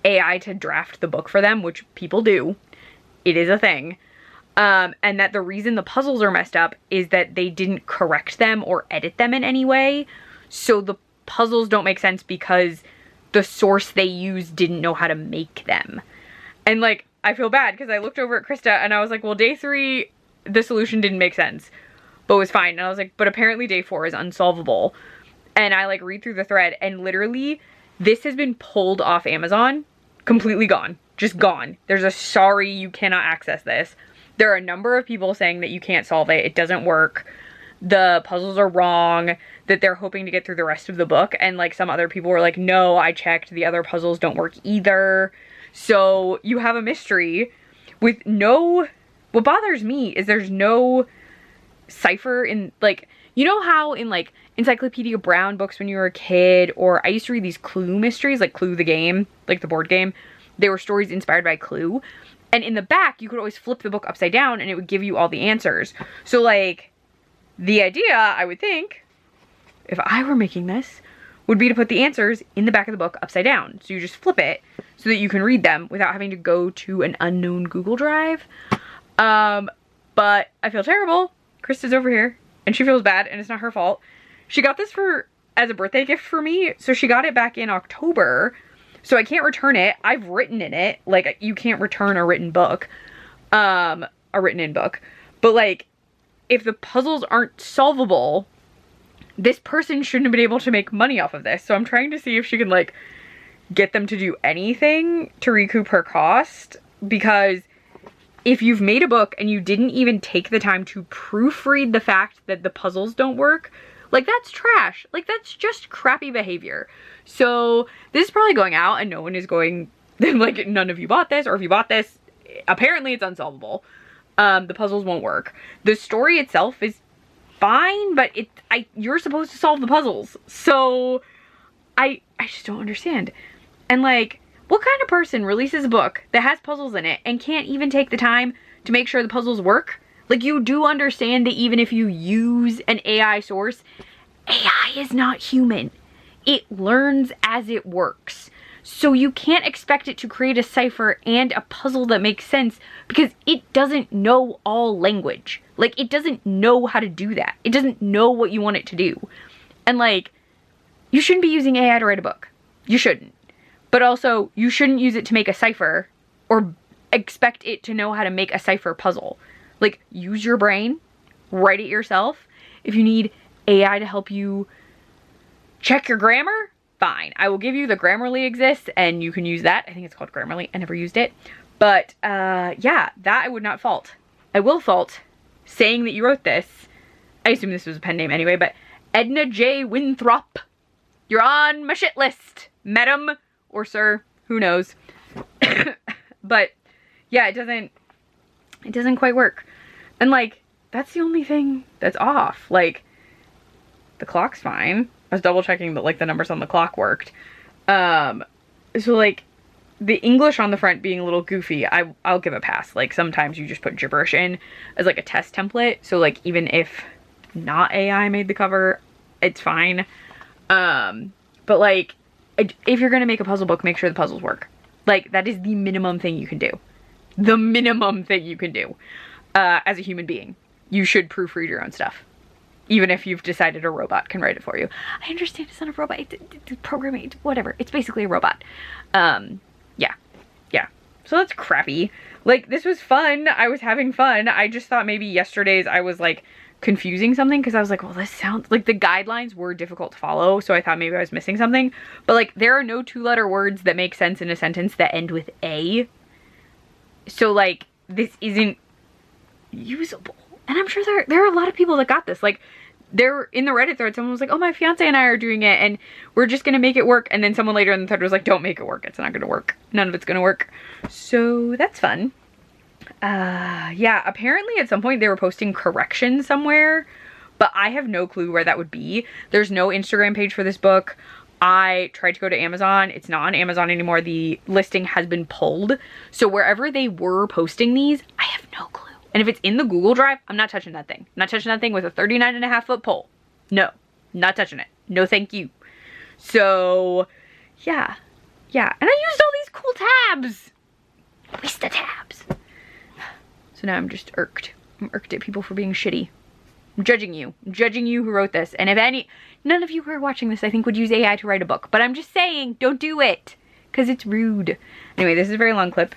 AI to draft the book for them, which people do. It is a thing. And that the reason the puzzles are messed up is that they didn't correct them or edit them in any way. So the puzzles don't make sense because the source they used didn't know how to make them. And like, I feel bad because I looked over at Krista and I was like, well, day 3, the solution didn't make sense, but it was fine. And I was like, but apparently day 4 is unsolvable. And I like read through the thread and literally this has been pulled off Amazon, completely gone, just gone. There's a sorry, you cannot access this. There are a number of people saying that you can't solve it. It doesn't work. The puzzles are wrong, that they're hoping to get through the rest of the book. And like some other people were like, no, I checked, the other puzzles don't work either. So you have a mystery with no, what bothers me is there's no cipher in like, you know how in like Encyclopedia Brown books when you were a kid, or I used to read these Clue mysteries, like Clue the game, like the board game. They were stories inspired by Clue. And in the back, you could always flip the book upside down and it would give you all the answers. So like, the idea, I would think, if I were making this, would be to put the answers in the back of the book upside down. So you just flip it so that you can read them without having to go to an unknown Google Drive. But I feel terrible. Krista's over here and she feels bad and it's not her fault. She got this as a birthday gift for me. So she got it back in October. So I can't return it. I've written in it. Like, you can't return a written book. A written in book. But like, if the puzzles aren't solvable, this person shouldn't have been able to make money off of this. So I'm trying to see if she can like get them to do anything to recoup her cost. Because if you've made a book and you didn't even take the time to proofread the fact that the puzzles don't work, like that's trash. Like that's just crappy behavior. So this is probably going out and no one is going, like none of you bought this, or if you bought this, apparently it's unsolvable. The puzzles won't work. The story itself is fine, but you're supposed to solve the puzzles. So I just don't understand. And like, what kind of person releases a book that has puzzles in it and can't even take the time to make sure the puzzles work? Like, you do understand that even if you use an AI source, AI is not human. It learns as it works. So you can't expect it to create a cipher and a puzzle that makes sense because it doesn't know all language. Like, it doesn't know how to do that. It doesn't know what you want it to do. And like, you shouldn't be using AI to write a book. You shouldn't. But also, you shouldn't use it to make a cipher or expect it to know how to make a cipher puzzle. Like, use your brain, write it yourself. If you need AI to help you check your grammar, fine. I will give you the Grammarly exists and you can use that. I think it's called Grammarly. I never used it. But yeah, that I would not fault. I will fault saying that you wrote this. I assume this was a pen name anyway, but Edna J. Winthrop. You're on my shit list, madam or sir, who knows. But yeah, it doesn't quite work. And like, that's the only thing that's off. Like, the clock's fine. I was double checking that like the numbers on the clock worked. So like the English on the front being a little goofy, I'll give a pass. Like, sometimes you just put gibberish in as like a test template. So like, even if not AI made the cover, it's fine. But like, if you're gonna make a puzzle book, make sure the puzzles work. Like, that is the minimum thing you can do. The minimum thing you can do. As a human being, you should proofread your own stuff. Even if you've decided a robot can write it for you. I understand it's not a robot, it's programming, whatever. It's basically a robot. Yeah. So that's crappy. Like, this was fun. I was having fun. I just thought maybe yesterday's I was like confusing something because I was like, well, this sounds like the guidelines were difficult to follow. So I thought maybe I was missing something. But like, there are no 2-letter words that make sense in a sentence that end with A. So like, this isn't usable. And I'm sure there are a lot of people that got this. Like, there in the Reddit thread, someone was like, oh, my fiance and I are doing it and we're just gonna make it work. And then someone later in the thread was like, don't make it work. It's not gonna work. None of it's gonna work. So that's fun. Yeah, apparently at some point they were posting corrections somewhere, but I have no clue where that would be. There's no Instagram page for this book. I tried to go to Amazon. It's not on Amazon anymore. The listing has been pulled. So wherever they were posting these, I have no clue. And if it's in the Google Drive, I'm not touching that thing. I'm not touching that thing with a 39.5-foot pole. No, not touching it. No, thank you. So yeah. And I used all these cool tabs. Waste the tabs. So now I'm just irked. I'm irked at people for being shitty. I'm judging you. I'm judging you who wrote this. And if none of you who are watching this, I think, would use AI to write a book. But I'm just saying, don't do it. Because it's rude. Anyway, this is a very long clip.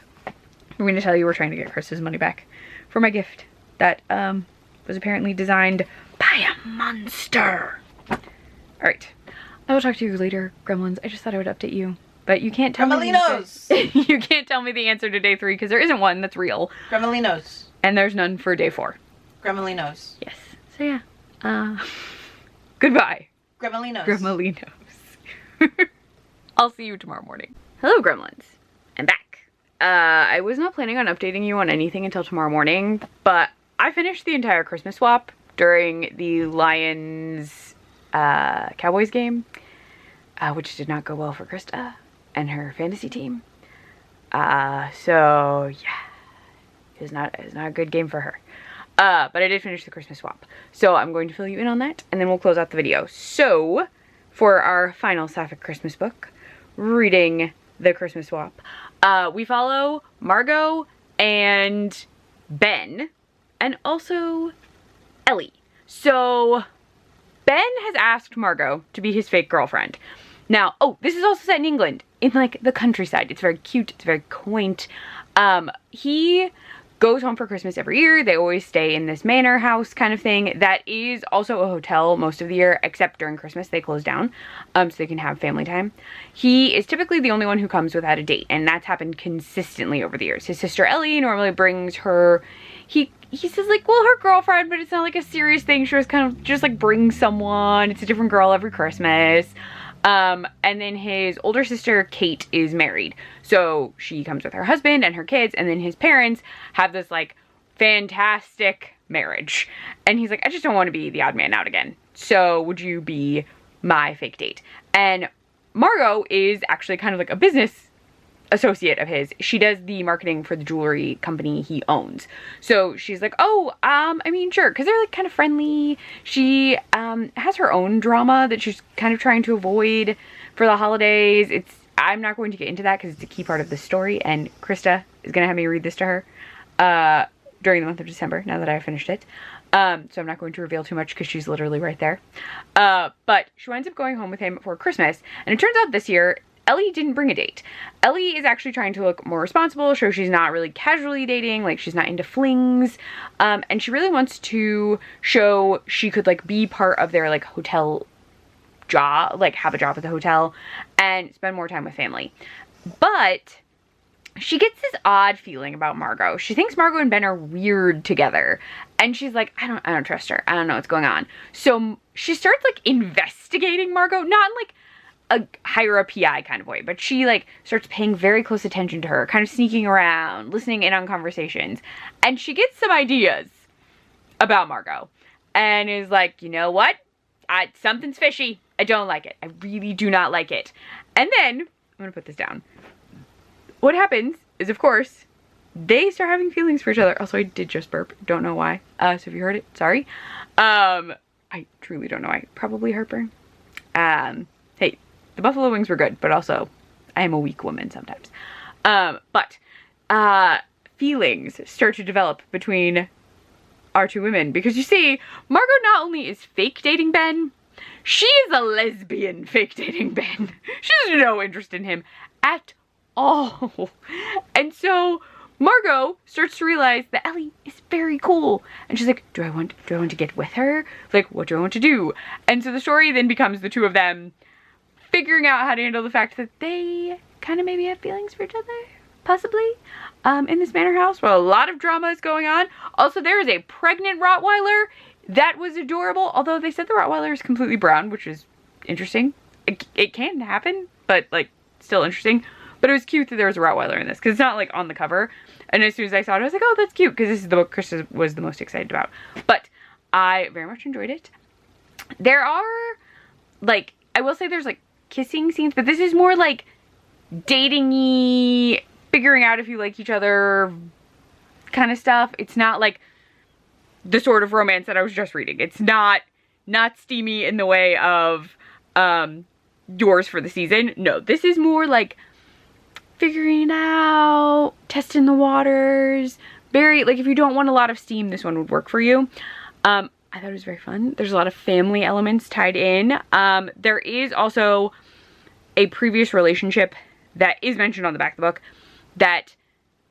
We're going to tell you we're trying to get Chris's money back for my gift that was apparently designed by a monster. Alright. I will talk to you later, gremlins. I just thought I would update you. But you can't tell me you can't tell me the answer to day 3 because there isn't one that's real. Gremlinos. And there's none for day 4. Gremlinos. Yes. So yeah. Goodbye. Gremlinos. Gremlinos. I'll see you tomorrow morning. Hello, gremlins. I'm back. I was not planning on updating you on anything until tomorrow morning, but I finished the entire Christmas swap during the Lions Cowboys game, which did not go well for Krista and her fantasy team. So yeah, it was not a good game for her. But I did finish the Christmas swap. So I'm going to fill you in on that and then we'll close out the video. So for our final Sapphic Christmas book, reading the Christmas swap, we follow Margot and Ben and also Ellie. So Ben has asked Margot to be his fake girlfriend. Now, oh, this is also set in England, in like the countryside. It's very cute, it's very quaint. He goes home for Christmas every year. They always stay in this manor house kind of thing. That is also a hotel most of the year, except during Christmas they close down, so they can have family time. He is typically the only one who comes without a date, and that's happened consistently over the years. His sister Ellie normally brings her, he says like, well, her girlfriend, but it's not like a serious thing. She was kind of just like bring someone. It's a different girl every Christmas. And then his older sister, Kate, is married. So she comes with her husband and her kids, and then his parents have this like fantastic marriage. And he's like, I just don't want to be the odd man out again. So would you be my fake date? And Margot is actually kind of like a business associate of his. She does the marketing for the jewelry company he owns. So she's like, oh, I mean, sure, because they're like kind of friendly. She has her own drama that she's kind of trying to avoid for the holidays. I'm not going to get into that because it's a key part of the story, and Krista is going to have me read this to her during the month of December, now that I've finished it. So I'm not going to reveal too much because she's literally right there. But she winds up going home with him for Christmas, and it turns out this year, Ellie didn't bring a date. Ellie is actually trying to look more responsible, show she's not really casually dating, like she's not into flings, and she really wants to show she could like be part of their like hotel job, like have a job at the hotel and spend more time with family. But she gets this odd feeling about Margot. She thinks Margot and Ben are weird together, and she's like, I don't trust her. I don't know what's going on. So she starts like investigating Margot, not in like hire a PI kind of way, but she like starts paying very close attention to her, kind of sneaking around, listening in on conversations, and she gets some ideas about Margot and is like, you know what? Something's fishy. I don't like it. I really do not like it. And then, I'm gonna put this down. What happens is, of course, they start having feelings for each other. Also, I did just burp. Don't know why. So if you heard it, sorry. I truly don't know why. Probably heartburn. Hey, the buffalo wings were good, but also I am a weak woman sometimes. But feelings start to develop between our two women, because you see, Margot not only is fake dating Ben, she is a lesbian fake dating Ben. She has no interest in him at all. And so Margot starts to realize that Ellie is very cool, and she's like, do I want to get with her? Like, what do I want to do? And so the story then becomes the two of them figuring out how to handle the fact that they kind of maybe have feelings for each other, possibly, in this manor house where a lot of drama is going on. Also, there is a pregnant Rottweiler. That was adorable, although they said the Rottweiler is completely brown, which is interesting. It can happen, but like still interesting. But it was cute that there was a Rottweiler in this, because it's not like on the cover. And as soon as I saw it, I was like, oh, that's cute, because this is the book Krista was the most excited about. But I very much enjoyed it. There are, like, I will say there's like kissing scenes, but this is more like dating-y, figuring out if you like each other kind of stuff. It's not like the sort of romance that I was just reading. It's not steamy in the way of yours for the season. No, this is more like figuring it out, testing the waters. Very, like, if you don't want a lot of steam, this one would work for you. I thought it was very fun. There's a lot of family elements tied in. There is also a previous relationship that is mentioned on the back of the book that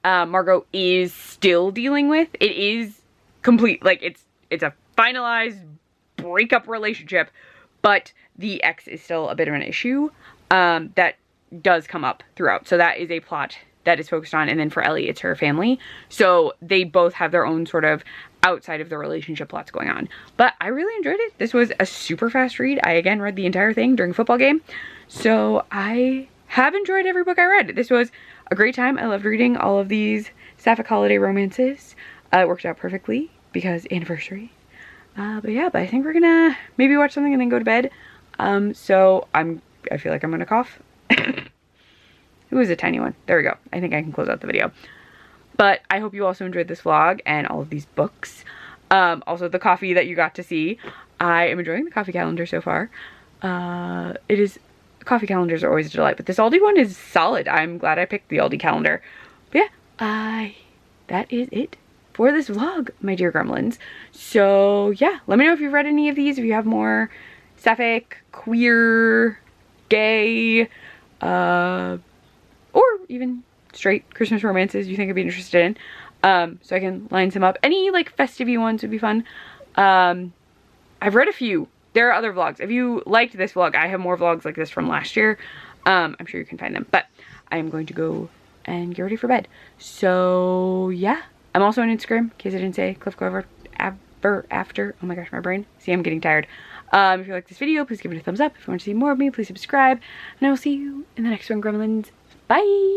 Margot is still dealing with. It is complete, like, it's a finalized breakup relationship, but the ex is still a bit of an issue that does come up throughout. So that is a plot that is focused on, and then for Ellie, it's her family. So they both have their own sort of outside of the relationship plots going on. But I really enjoyed it. This was a super fast read. I again read the entire thing during a football game. So I have enjoyed every book I read. This was a great time. I loved reading all of these Sapphic holiday romances. It worked out perfectly because anniversary. But yeah, but I think we're gonna maybe watch something and then go to bed. So I feel like I'm gonna cough. It was a tiny one. There we go. I think I can close out the video. But I hope you also enjoyed this vlog and all of these books. Also the coffee that you got to see. I am enjoying the coffee calendar so far. Coffee calendars are always a delight, but this Aldi one is solid. I'm glad I picked the Aldi calendar. But yeah, that is it for this vlog, my dear gremlins. So yeah, let me know if you've read any of these, if you have more Sapphic, queer, gay, or even straight Christmas romances you think I'd be interested in. So I can line some up. Any like festive-y ones would be fun. I've read a few. There are other vlogs. If you liked this vlog, I have more vlogs like this from last year. I'm sure you can find them. But I am going to go and get ready for bed. So yeah. I'm also on Instagram, in case I didn't say. Cliff Clover after. Oh my gosh, my brain. See, I'm getting tired. If you like this video, please give it a thumbs up. If you want to see more of me, please subscribe. And I will see you in the next one, gremlins. Bye!